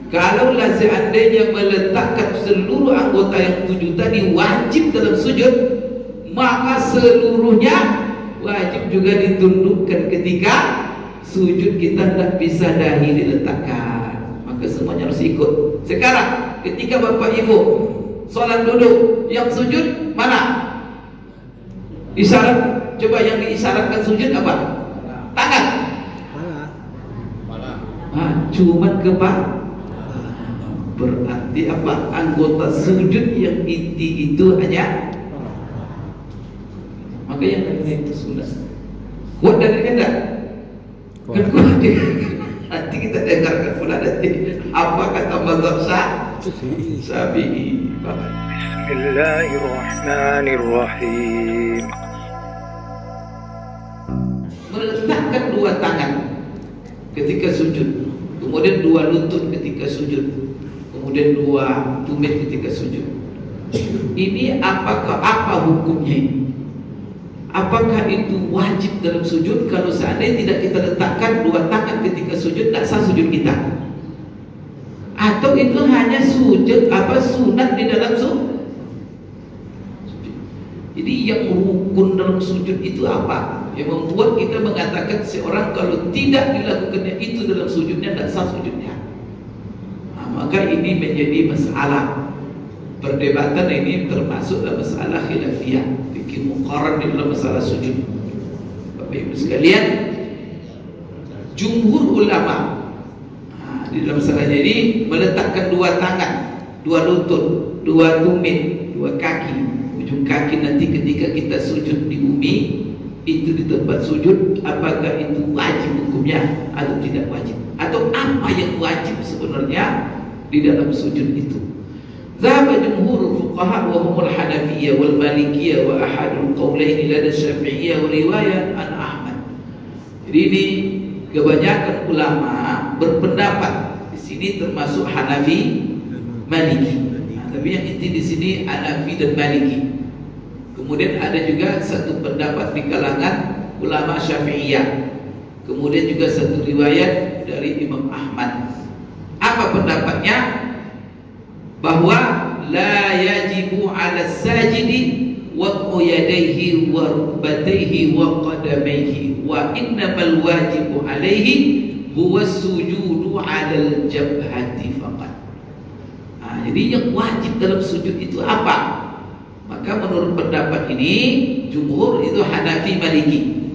Kalaulah seandainya meletakkan seluruh anggota yang 7 tadi wajib dalam sujud, maka seluruhnya wajib juga ditundukkan ketika sujud. Kita tidak bisa dahi diletakkan, maka semuanya harus ikut. Sekarang ketika bapak ibu sholat duduk, yang sujud mana? Isyarat, coba yang diisyaratkan sujud apa? Tangan. Cuman kepala. Berarti apa? Anggota sujud yang inti itu hanya, maka yang lainnya itu sudah kuat dan enggak kan kuat. Nanti kita dengarkan pula nanti apa kata mazhab Syafi'i. Bismillahirrahmanirrahim. Meletakkan 2 tangan ketika sujud, kemudian 2 lutut ketika sujud, kemudian 2 tumit ketika sujud. Ini apa hukumnya ini? Apakah itu wajib dalam sujud? Kalau seandainya tidak kita letakkan 2 tangan ketika sujud, tidak sah sujud kita. Atau itu hanya sujud sunat di dalam sujud? Jadi yang rukun dalam sujud itu apa? Yang membuat kita mengatakan seorang kalau tidak dilakukannya itu dalam sujudnya, tidak sah sujudnya. Maka ini menjadi masalah perdebatan. Ini termasuk dalam masalah khilafiyah, fikih muqarrar di dalam masalah sujud. Bapak Ibu sekalian, jumhur ulama di dalam masalah ini meletakkan 2 tangan, 2 lutut, 2 tumit, 2 kaki. Ujung kaki nanti ketika kita sujud di bumi itu di tempat sujud, apakah itu wajib hukumnya atau tidak wajib, atau apa yang wajib sebenarnya di dalam sujud itu. Zahaba jumhur fuqaha wa humul Hanafiyyah wal Malikiyyah wa ahadul qawlaini lada Syafi'iyyah wa riwayat an Ahmad. Jadi ini kebanyakan ulama berpendapat di sini termasuk Hanafi, Maliki. Tapi yang inti di sini Hanafi dan Maliki. Kemudian ada juga satu pendapat di kalangan ulama Syafi'iyah. Kemudian juga satu riwayat dari Imam Ahmad. Apa pendapatnya? Bahwa la yajibu 'ala sajidi wad'u yadayhi wa rukbatayhi wa qadamayhi wa innamal wajibu 'alaihi huwa sujudu 'alal jabhati faqat. Jadi yang wajib dalam sujud itu apa? Maka menurut pendapat ini jumhur itu Hanafi, Maliki.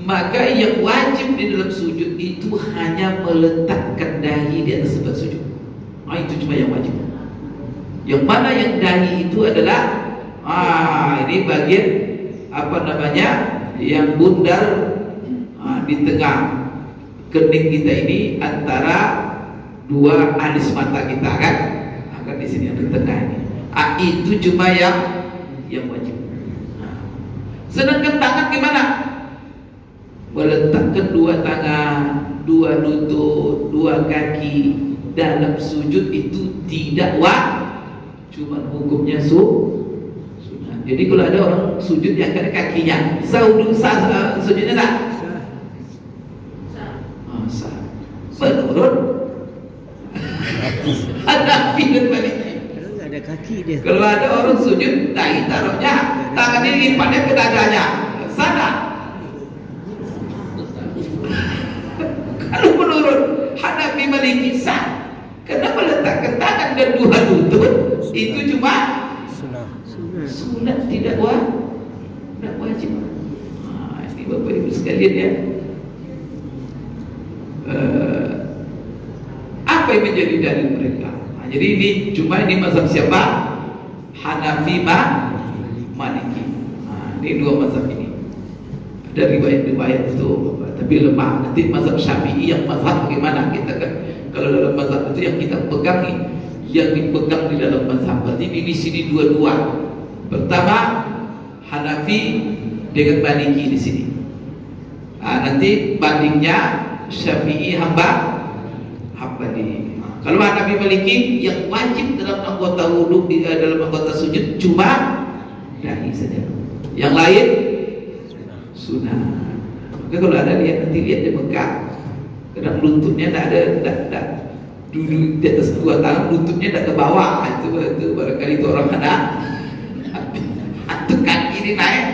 Maka yang wajib di dalam sujud itu hanya meletakkan dahi di atas tempat sujud. Itu cuma yang wajib. Yang mana yang dahi itu adalah ini bagian yang bundar di tengah kening kita ini, antara 2 alis mata kita kan. Akan di sini ada tengah ini. Itu cuma yang wajib. Sedangkan tangan gimana? Meletakkan 2 tangan, 2 lutut, 2 kaki dalam sujud itu tidak wajib, cuma hukumnya sunnah. Jadi kalau ada orang sujud yang angkat kakinya, sah sujudnya tak? Sah. Menurut Hanafi dan Maliki. Ada kaki dia. Kalau ada orang sujud, dahi taruhnya, tangannya lipatnya ke dadanya, sana. Kalau menurut Hanafi, Maliki sah, karena meletakkan tangan dan 2 lutut itu cuma sunat, tidak wajib. Ini Bapak Ibu sekalian ya. Apa yang menjadi dalil mereka? Jadi ini mazhab siapa? Hanafi, Maliki. Ini 2 mazhab ini. Ada riwayat-riwayat itu, tapi lemah. Nanti mazhab Syafi'i yang mazhab bagaimana? Kita kan kalau dalam mazhab itu yang kita pegang nih, yang dipegang di dalam mazhab. Berarti di sini 2. Pertama Hanafi dengan Maliki di sini. Nanti bandingnya Syafi'i Hambali. Kalau Hanafi, Maliki yang wajib dalam anggota wudhu, dalam anggota sujud cuma dahi saja. Yang lain sunnah. Maka kalau ada nanti lihat di Mekah, kadang lututnya tidak duduk di atas dua tangan, lututnya tidak ke bawah. Itu barangkali itu orang ada atau kaki ini naik,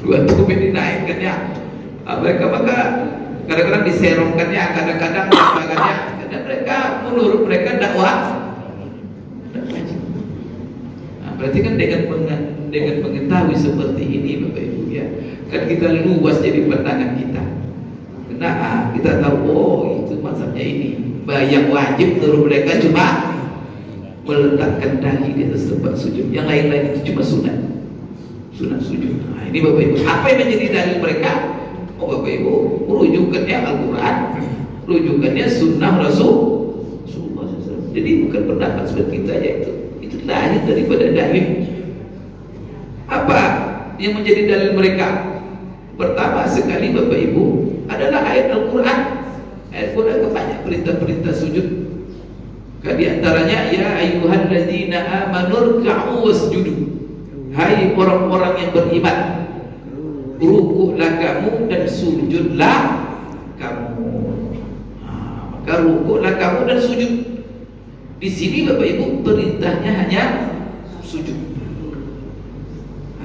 dua tumit ini naik kan ya. Mereka maka kadang-kadang diserongkannya, kadang-kadang sebagainya. Karena mereka menurut mereka dakwah. Berarti kan dengan mengetahui seperti ini Bapak Ibu ya, kan kita luas jadi pandangan kita. Karena kita tahu oh itu mazhabnya ini. Yang wajib menurut mereka cuma meletakkan dahi di atas tempat sujud. Yang lain-lain itu cuma sunat. Sunat sujud. Nah, ini Bapak Ibu. Apa yang menjadi dalil mereka? Oh Bapak Ibu, rujukannya Al-Quran, rujukannya Sunnah Rasulullah SAW. Jadi bukan pendapat seperti kita aja itu. Itu lahir daripada dalil. Apa yang menjadi dalil mereka? Pertama sekali Bapak Ibu adalah ayat Al-Quran. Ayat Al-Quran banyak perintah-perintah sujud. Di antaranya ya ayyuhalladzina amanu ruk'u wasjudu. Hai orang-orang yang beriman, rukuklah kamu dan sujudlah kamu. Maka rukuklah kamu dan sujud. Di sini Bapak Ibu perintahnya hanya sujud.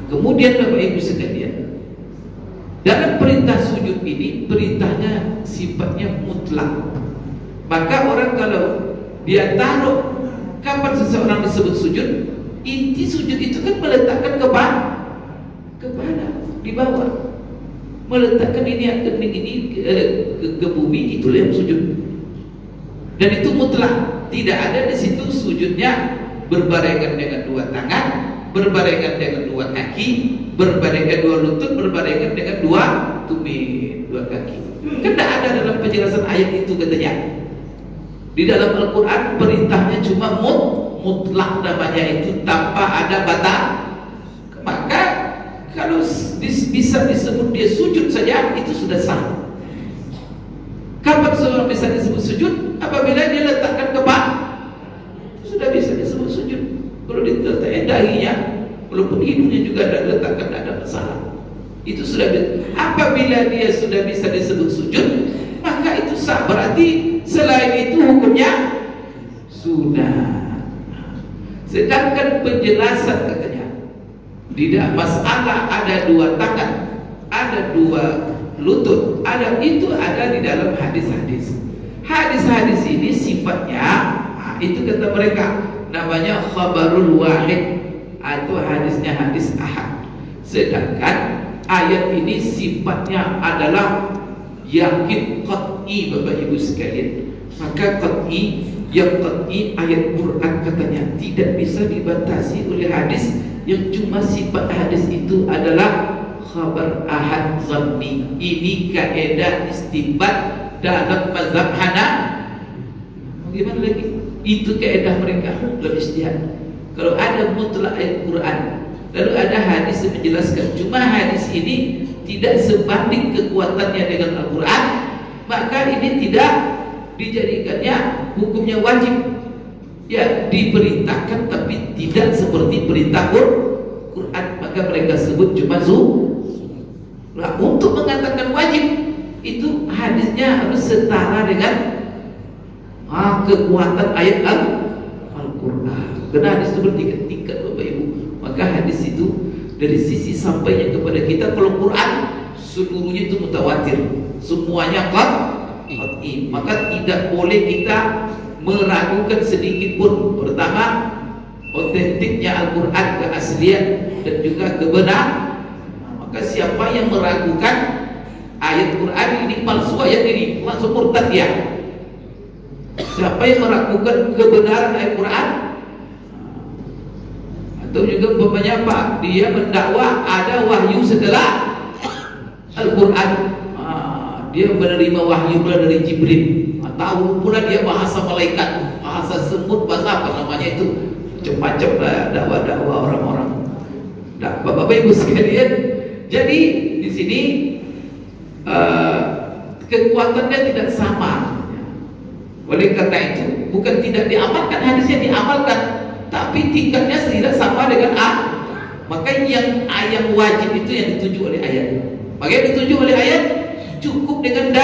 Kemudian Bapak Ibu sekalian, dalam perintah sujud ini perintahnya sifatnya mutlak. Maka orang kalau dia taruh kapan seseorang disebut sujud, inti sujud itu kan meletakkan kepala di bawah, meletakkan ini ke bumi, itulah yang sujud. Dan itu mutlak, tidak ada di situ sujudnya berbarengan dengan dua tangan, berbarengan dengan dua kaki, berbarengan dua lutut, berbarengan dengan dua tumit, dua kaki. Kan tidak ada dalam penjelasan ayat itu katanya. Di dalam Al-Quran perintahnya cuma mutlak namanya itu, tanpa ada batas. Maka kalau bisa disebut dia sujud saja itu sudah sah. Kapan seorang bisa disebut sujud? Apabila dia letakkan kepala, itu sudah bisa disebut sujud. Kalau diletakkan dahinya, walaupun hidungnya juga ada letakkan, tidak ada masalah. Itu sudah bisa. Apabila dia sudah bisa disebut sujud, maka itu sah. Berarti selain itu hukumnya sudah. Sedangkan penjelasan katanya tidak masalah ada dua tangan, ada dua lutut, itu ada di dalam hadis-hadis. Hadis-hadis ini sifatnya itu kata mereka namanya khabarul wahid atau hadisnya hadis ahad. Sedangkan ayat ini sifatnya adalah yakin qat'i Bapak Ibu sekalian. Maka qat'i, yang qat'i ayat Quran katanya tidak bisa dibatasi oleh hadis yang cuma sifat hadis itu adalah khabar ahad zanni. Ini kaidah istinbat dalam mazhab Hanafi. Bagaimana lagi? Itu kaidah mereka dalam ijtihad. Kalau ada mutlak ayat Quran, lalu ada hadis yang menjelaskan, cuma hadis ini tidak sebanding kekuatannya dengan Al-Quran, maka ini tidak dijadikannya hukumnya wajib. Ya, diperintahkan tapi tidak seperti perintah Quran, maka mereka sebut cuma Nah, untuk mengatakan wajib itu hadisnya harus setara dengan kekuatan ayat Al-Quran. Karena hadis itu bertingkat-tingkat Bapak Ibu. Maka hadis itu dari sisi sampainya kepada kita, kalau Quran seluruhnya itu mutawatir, semuanya qat'i. Maka tidak boleh kita meragukan sedikit pun. Pertama, otentiknya Al-Quran, keaslian dan juga kebenaran. Maka siapa yang meragukan ayat Quran ini palsu, ayat ini langsung murtad dia. Siapa yang meragukan kebenaran ayat Quran, atau juga umpamanya apa, dia mendakwa ada wahyu setelah Al-Quran, dia menerima wahyu pula dari Jibril, tahu pula dia bahasa malaikat, bahasa semut, bahasa apa namanya itu, macam-macam dakwah-dakwah orang-orang. Bapak Ibu sekalian, jadi di sini kekuatannya tidak sama. Oleh karena itu bukan tidak diamalkan, hadisnya diamalkan, tapi tingkatnya tidak sama dengan Maka yang ayat wajib itu yang dituju oleh ayat. Maka yang dituju oleh ayat cukup dengan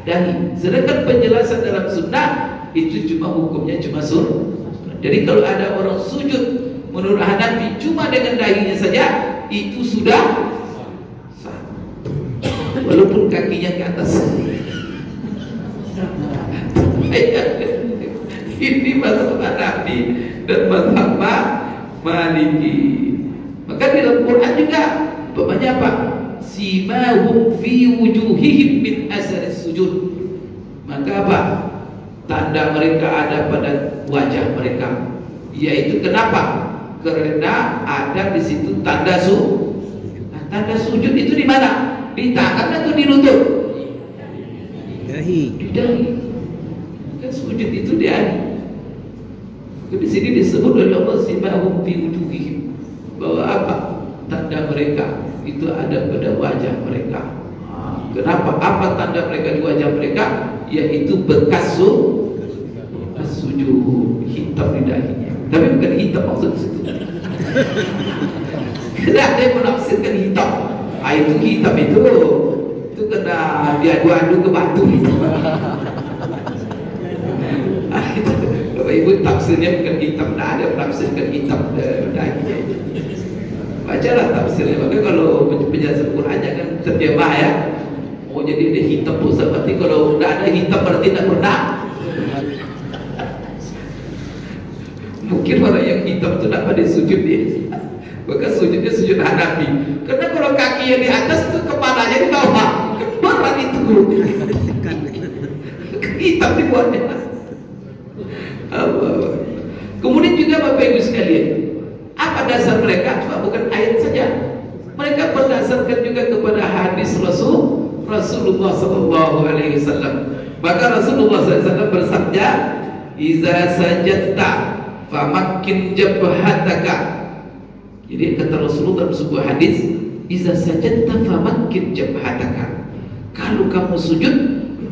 dahi. Sedangkan penjelasan dalam sunnah itu cuma hukumnya cuma sunnah. Jadi kalau ada orang sujud menurut Hanafi cuma dengan dahinya saja, itu sudah sah, walaupun kakinya ke atas. Ini mazhab Hanafi dan mazhab Maliki. Maka di dalam Quran juga umpamanya apa? Simahum fi wujuhihim min asari sujud. Maka apa? Tanda mereka ada pada wajah mereka. Yaitu kenapa? Karena ada di situ tanda sujud. Nah, tanda sujud itu di mana? Di tangan atau di lutut? Dahi. Di dahi. Kan sujud itu di dahi. Di sini disebut oleh Allah simahum fi wujuhihim, bahwa apa? Tanda mereka itu ada pada wajah mereka. Kenapa? Apa tanda mereka di wajah mereka? Yaitu bekas sujud, hitam di dahinya. Tapi bukan hitam maksud itu. Tidak ada yang menafsirkan hitam. Itu hitam itu kena diadu-adu ke batu. Bapak Ibu, tafsirnya bukan hitam. Tidak ada menafsirkan hitam dahinya. Bacalah tafsirnya. Maka kalau penjelasan Quran jangan terjemah ya. Oh jadi dia hitam pun berarti kalau tidak ada hitam berarti tidak pernah. Mungkin orang yang hitam itu tidak pada sujud dia. Maka sujudnya sujud Hanafi. Karena kalau kakinya di atas itu kepalanya di bawah. Berat itu. Hitam dibuatnya. Kemudian juga Bapak Ibu sekalian, apa dasar mereka? Cuma bukan ayat saja. Mereka berdasarkan juga kepada hadis Rasulullah sallallahu alaihi wasallam. Maka Rasulullah sallallahu alaihi wasallam bersabda, "Iza sajadta famakkin jabhataka." Jadi kata Rasulullah dalam sebuah hadis, "Iza sajadta famakkin jabhataka." Kalau kamu sujud,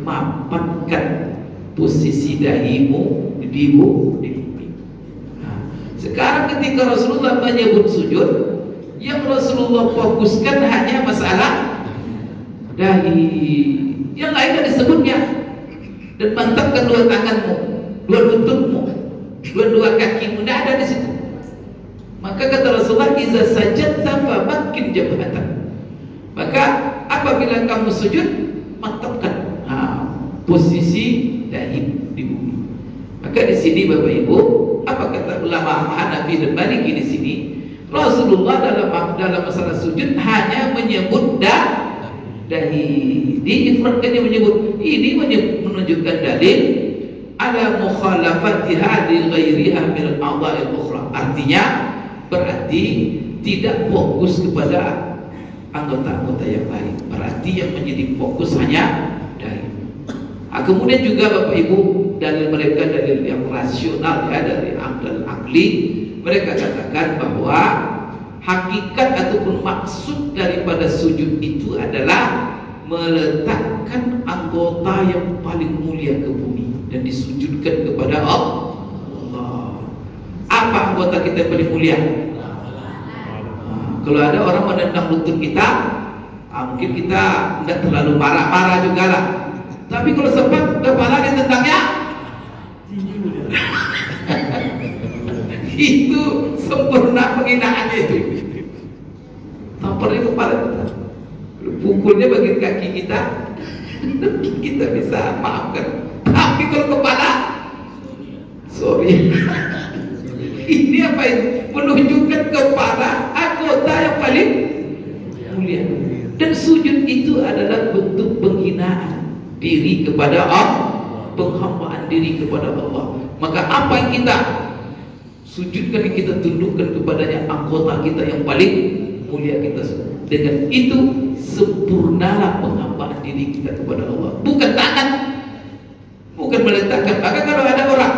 mapatkan posisi dahimu di bumi. Nah, sekarang ketika Rasulullah menyebut sujud, yang Rasulullah fokuskan hanya masalah dahi. Yang lain tidak disebutnya. Dan mantapkan dua tanganmu, dua lututmu, dua kakimu, tidak ada di situ. Maka kata Rasulullah, "Iza sajadta famakkin jabhatak." Maka apabila kamu sujud, mantapkan posisi dahi di bumi. Maka di sini Bapak Ibu, apa kata ulama Hanafi dan Maliki di sini? Rasulullah dalam masalah sujud hanya menyebut dahi. Diifradkannya menyebut. Ini menunjukkan dalil ala mukhalafatiha li ghairiha min al-a'dha'il ukhra. Artinya berarti tidak fokus kepada anggota-anggota yang lain. Berarti yang menjadi fokus hanya dahi. Kemudian juga Bapak Ibu, dalil mereka dalil yang rasional ya, dari akli. Mereka katakan bahwa hakikat ataupun maksud daripada sujud itu adalah meletakkan anggota yang paling mulia ke bumi dan disujudkan kepada Allah. Apa anggota kita yang paling mulia? Kalau ada orang menendang lutut kita, mungkin kita tidak terlalu marah-marah juga lah. Tapi kalau sempat kepala ditendangnya, itu sempurna penghinaannya itu. Tamparnya kepala kita, pukulnya bagian kaki kita, kita bisa maafkan. Tapi kalau kepala, sorry. Ini apa itu? Menunjukkan kepada anggota yang paling mulia. Dan sujud itu adalah bentuk penghinaan diri kepada Allah, penghambaan diri kepada Allah. Maka apa yang kita sujudkan, yang kita tundukkan kepadanya anggota kita yang paling mulia kita. Dengan itu sempurnalah penghambaan diri kita kepada Allah. Bukan tangan, bukan meletakkan. Maka kalau ada orang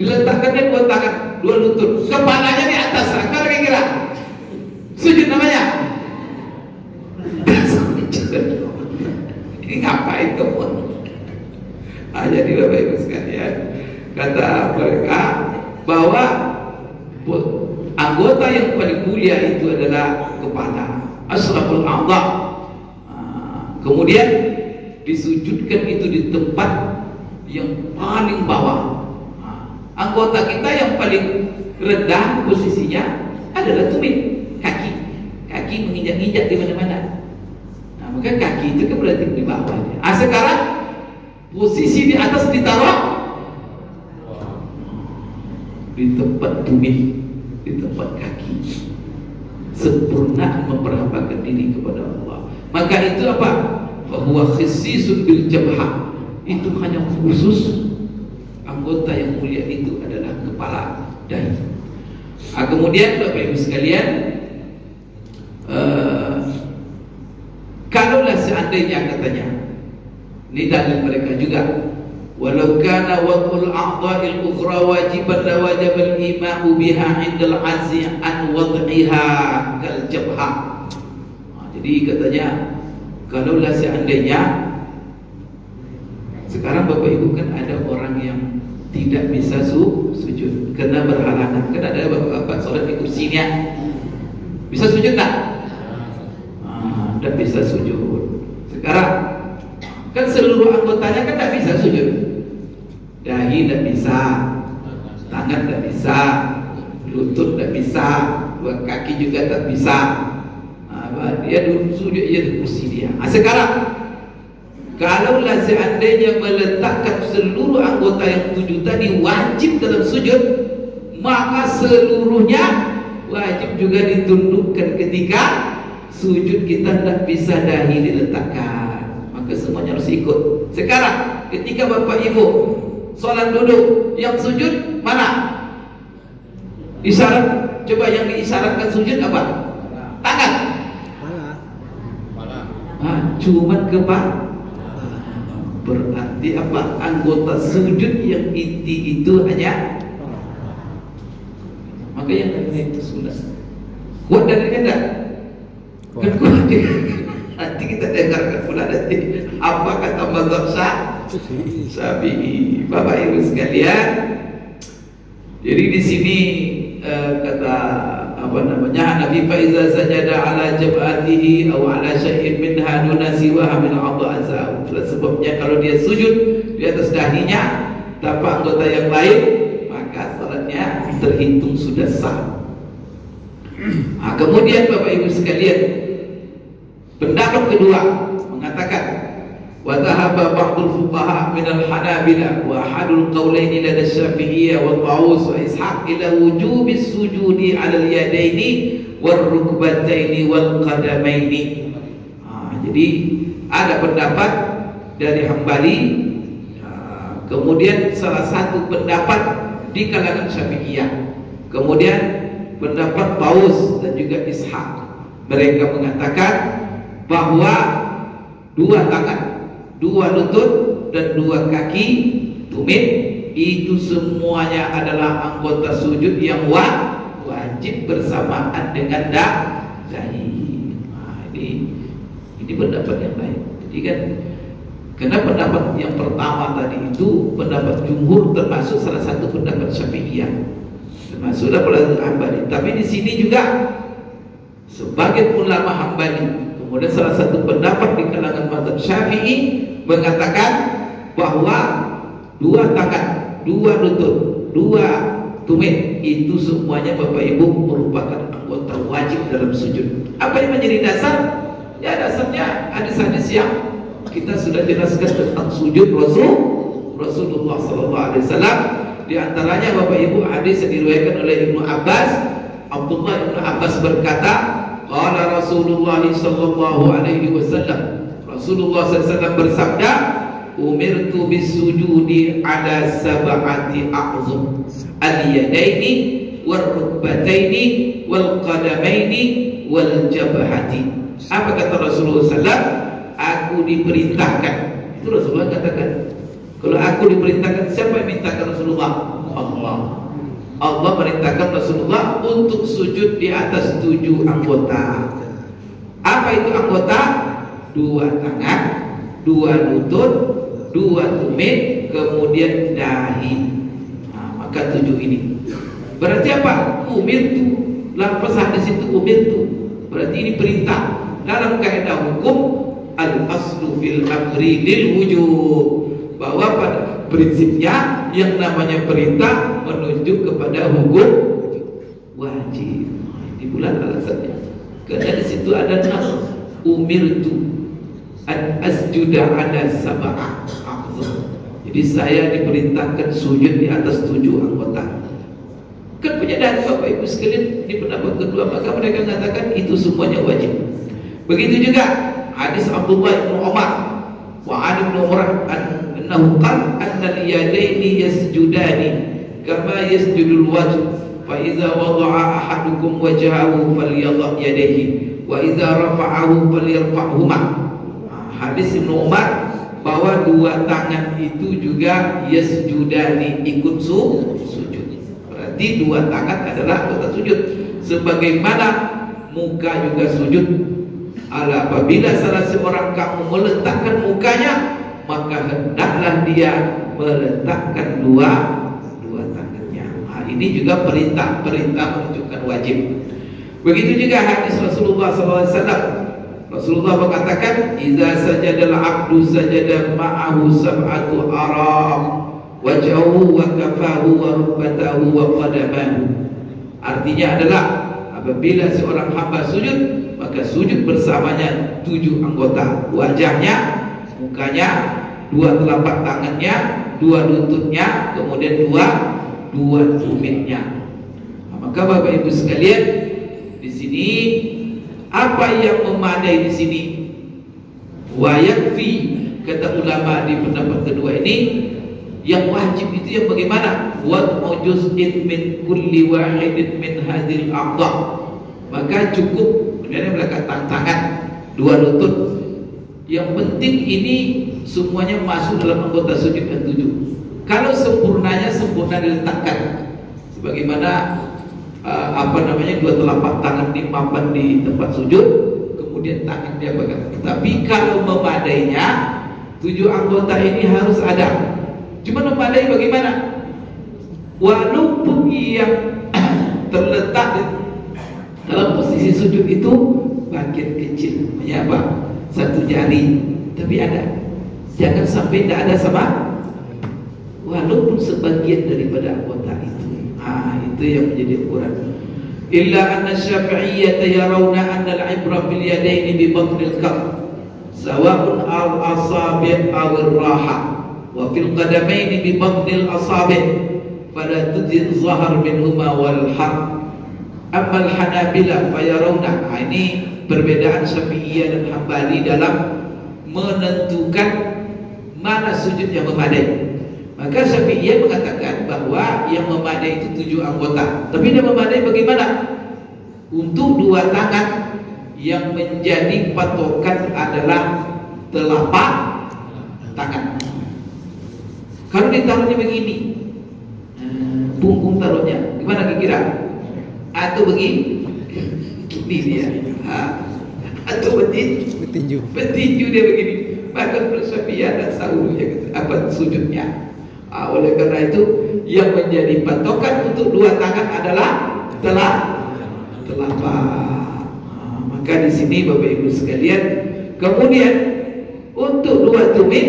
diletakkannya dua tangan, dua lutut, kepalanya di atas, kalau kira-kira sujud namanya. Ini ngapain kamu? Jadi Bapak Ibu sekalian, kata mereka bahwa anggota yang paling mulia itu adalah kepala, asraful a'dha. Kemudian disujudkan itu di tempat yang paling bawah. Anggota kita yang paling rendah posisinya adalah tumit, kaki. Kaki menginjak-injak di mana-mana. Maka kaki itu kan berarti di bawah. Sekarang posisi di atas ditaruh di tempat tumit, di tempat kaki. Sempurna memperhambakan diri kepada Allah. Maka itu apa? Bahwa khissisun bil jabhah. Itu hanya khusus anggota yang mulia itu adalah kepala dahi. Kemudian Bapak Ibu sekalian, kalaulah seandainya katanya, ini dalil mereka juga, walau kana wad'ul a'dha'il ukhra wajiban la wajaba al-ima'u biha 'inda al-'azzi an wad'iha kal jabhah. Jadi katanya, kalaulah seandainya, sekarang Bapak Ibu kan ada orang yang tidak bisa sujud karena berhalangan. Kan ada bapak-bapak sholat di kursinya, bisa sujud tak? Tidak bisa sujud. Sekarang kan seluruh anggotanya kan tidak bisa sujud. Dahi tidak bisa, tangan tidak bisa, lutut tidak bisa, dua kaki juga tidak bisa. Dia duduk sujud di kursi dia. Sekarang kalaulah seandainya meletakkan seluruh anggota yang 7 tadi wajib dalam sujud, maka seluruhnya wajib juga ditundukkan ketika sujud. Kita tidak bisa dahi diletakkan, maka semuanya harus ikut. Sekarang ketika Bapak Ibu sholat duduk, yang sujud mana? Isyarat, coba yang diisyaratkan sujud apa? Tangan. Cuman kepala. Berarti apa? Anggota sujud yang inti itu hanya, maka yang lain itu sudah kuat dari kita. Kan kuat. Nanti kita dengarkan pula nanti apa kata mazhab Syafi'i. Bapak Ibu sekalian, jadi di sini kata apa namanya, Nabi faiza sajada ala jabatihi atau ala syai'in minha duna siwaha min a'dha'a. Sebabnya kalau dia sujud di atas dahinya tanpa anggota yang lain, maka salatnya terhitung sudah sah. Kemudian Bapak Ibu sekalian, pendapat kedua mengatakan wa dhahaba ba'dul fuqaha min al-Hanabilah wa ahadul qawlaini lada Syafi'iyyah wa Tawus wa Ishaq ila wujubi sujudi 'ala al-yadaini wal rukbataini wal qadamaini. Jadi ada pendapat dari Hambali, kemudian salah satu pendapat di kalangan Syafi'iyah, kemudian pendapat Tawus dan juga Ishaq. Mereka mengatakan bahwa dua tangan, dua lutut dan dua kaki tumit itu semuanya adalah anggota sujud yang wajib bersamaan dengan dahi. Ini pendapat yang lain. Jadi kan, karena pendapat yang pertama tadi itu pendapat jumhur, termasuk salah satu pendapat Syafi'iyah, termasuk pendapat Hambali. Tapi di sini juga sebagian ulama Hambali, kemudian salah satu pendapat di kalangan mazhab Syafi'i mengatakan bahwa dua tangan, dua lutut, dua tumit itu semuanya Bapak Ibu merupakan anggota wajib dalam sujud. Apa yang menjadi dasar? Ya dasarnya hadis-hadis yang kita sudah jelaskan tentang sujud Rasulullah SAW. Di antaranya Bapak Ibu hadis yang diriwayatkan oleh Ibnu Abbas. Abdullah Ibnu Abbas berkata, qala Rasulullah sallallahu alaihi wasallam, Rasulullah SAW bersabda, umirtu bisujudi ala sab'ati a'zum, al-yadaini wal rukbataini wal qadamaini wal jabhati. Apa kata Rasulullah SAW? Aku diperintahkan. Itu Rasulullah katakan. Kalau aku diperintahkan, siapa yang mintakan Rasulullah? Allah. Allah merintahkan Rasulullah untuk sujud di atas 7 anggota. Apa itu anggota? 2 tangan, 2 lutut, 2 tumit, kemudian dahi. Maka 7 ini. Berarti apa? Umirtu. Lafaz hadis itu umirtu. Berarti ini perintah. Dalam kaidah hukum, al-aslu fil amri lil wujub, bahwa pada prinsipnya yang namanya perintah menunjuk kepada hukum wajib. Di bulan alasannya karena di situ ada nas, umirtu an asjuda ala sab'a a'dham. Jadi saya diperintahkan sujud di atas 7 anggota. Kan punya dalil Bapak Ibu sekalian di pendapat kedua, maka mereka mengatakan itu semuanya wajib. Begitu juga hadis Abdullah bin Umar wa Ali bin Umar annahu qala anna al-yadaini yasjudani kama yasjudul wajh fa idza wada'a ahadukum wajhahu falyadha yadayhi wa idza rafa'ahu falyarfa'huma. Hadis Ibnu Umar bahwa dua tangan itu juga yasjudani, ikut sujud. Berarti dua tangan adalah anggota sujud, sebagaimana muka juga sujud. Apabila salah seorang kamu meletakkan mukanya, maka hendaklah dia meletakkan dua tangannya. Nah, ini juga perintah menunjukkan wajib. Begitu juga hadis Rasulullah SAW. Rasulullah mengatakan, "Idza sajadal 'abdu sajada ma'ahu sab'atu arab, wajhahu wa kafahu wa rukbatahu wa qadamahu." Artinya adalah apabila seorang hamba sujud, maka sujud bersamanya 7 anggota, wajahnya, mukanya, 2 telapak tangannya, 2 lututnya, kemudian 2 tumitnya. Nah, maka Bapak Ibu sekalian, di sini apa yang memadai di sini? Wa yakfi, kata ulama di pendapat kedua ini, yang wajib itu yang bagaimana? Wa mujuzin min kulli wahidin min hadhil a'dha. Maka cukup kemudian melekat tangan, 2 lutut. Yang penting ini semuanya masuk dalam anggota sujud yang 7. Kalau sempurna diletakkan sebagaimana 2 telapak tangan dimapan di tempat sujud, kemudian tangan dia pegang. Tapi kalau memadainya 7 anggota ini harus ada. Cuma memadai bagaimana? Walaupun yang terletak dalam posisi sujud itu bagian kecil, apa? 1 jari, tapi ada. Jangan sampai tidak ada sama, walaupun sebagian daripada anggota itu. Itu yang menjadi ukuran. Illa anna Syafi'iyyah yarawna anna al-'ibra bil yadaini bi batnil kaf sawa'un al-asabi' aw ar-raha wa fil qadamaini bi batnil asabi' fala tujid zahar minhuma wal har. Amma al-Hanabilah fayarawna, ini perbedaan Syafi'iyah dan Hambali dalam menentukan mana sujud yang memadai. Maka Syafi'iyah mengatakan bahwa yang memadai itu 7 anggota. Tapi yang memadai bagaimana? Untuk 2 tangan yang menjadi patokan adalah telapak tangan. Kalau ditaruhnya begini, punggung taruhnya, gimana kira-kira? Atau begini? Gini dia. Atau betinju dia begini. Bahkan Syafi'iyah dan Sa'udiyah apa sujudnya. Oleh karena itu yang menjadi patokan untuk 2 tangan adalah telapak. Maka di sini Bapak Ibu sekalian, kemudian untuk 2 tumit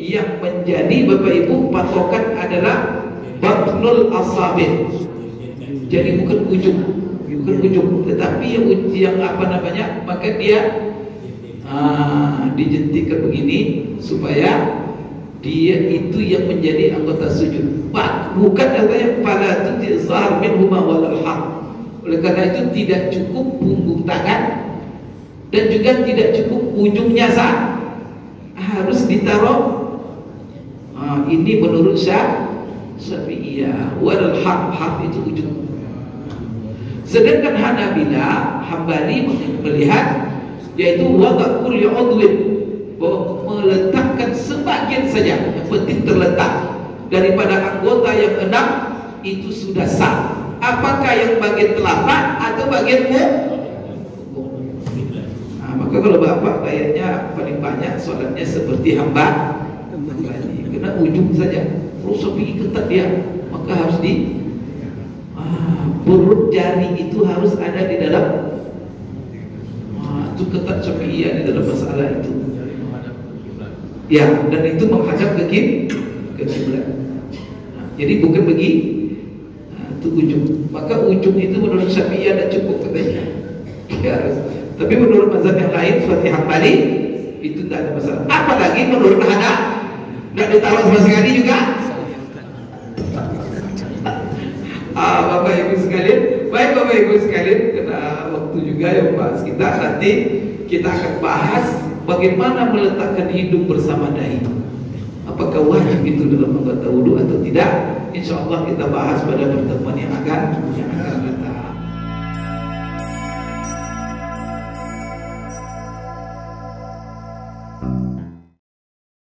yang menjadi Bapak Ibu patokan adalah batnul asabi'. Jadi bukan ujung, tetapi yang maka dia dijentikkan begini supaya dia itu yang menjadi anggota sujud. Bukan katanya pada tuzhar minhuma wal haq. Oleh karena itu tidak cukup punggung tangan dan juga tidak cukup ujungnya harus ditaruh. Ini menurut Syafi'iyah. Wal haq itu ujung. Sedangkan Hambali melihat yaitu wada kulli udwin, meletakkan sebagian saja, yang penting terletak daripada anggota yang 6 itu sudah sah. Apakah yang bagian telapak atau bagian punggung? Maka kalau bapak kayaknya paling banyak sholatnya seperti Hambali, kena ujung saja. Terus Syafi'i ketat dia, maka harus perut jari itu harus ada di dalam. Itu ketat Syafi'iyah di dalam masalah itu. Ya, dan itu menghadap ke kiblat. Nah, jadi bukan itu ujung. Maka ujung itu menurut Syafi'iyah tidak cukup katanya. Ya, tapi menurut mazhab yang lain seperti Hambali itu tidak ada masalah. Apalagi menurut Hanafi tidak ditaruh sama sekali juga. Bapak Ibu sekalian, baik Bapak Ibu sekalian, karena waktu juga yang bahas kita, nanti kita akan bahas bagaimana meletakkan hidung bersama dahi. Apakah wajib itu dalam anggota wudu atau tidak? Insya Allah kita bahas pada pertemuan yang akan datang.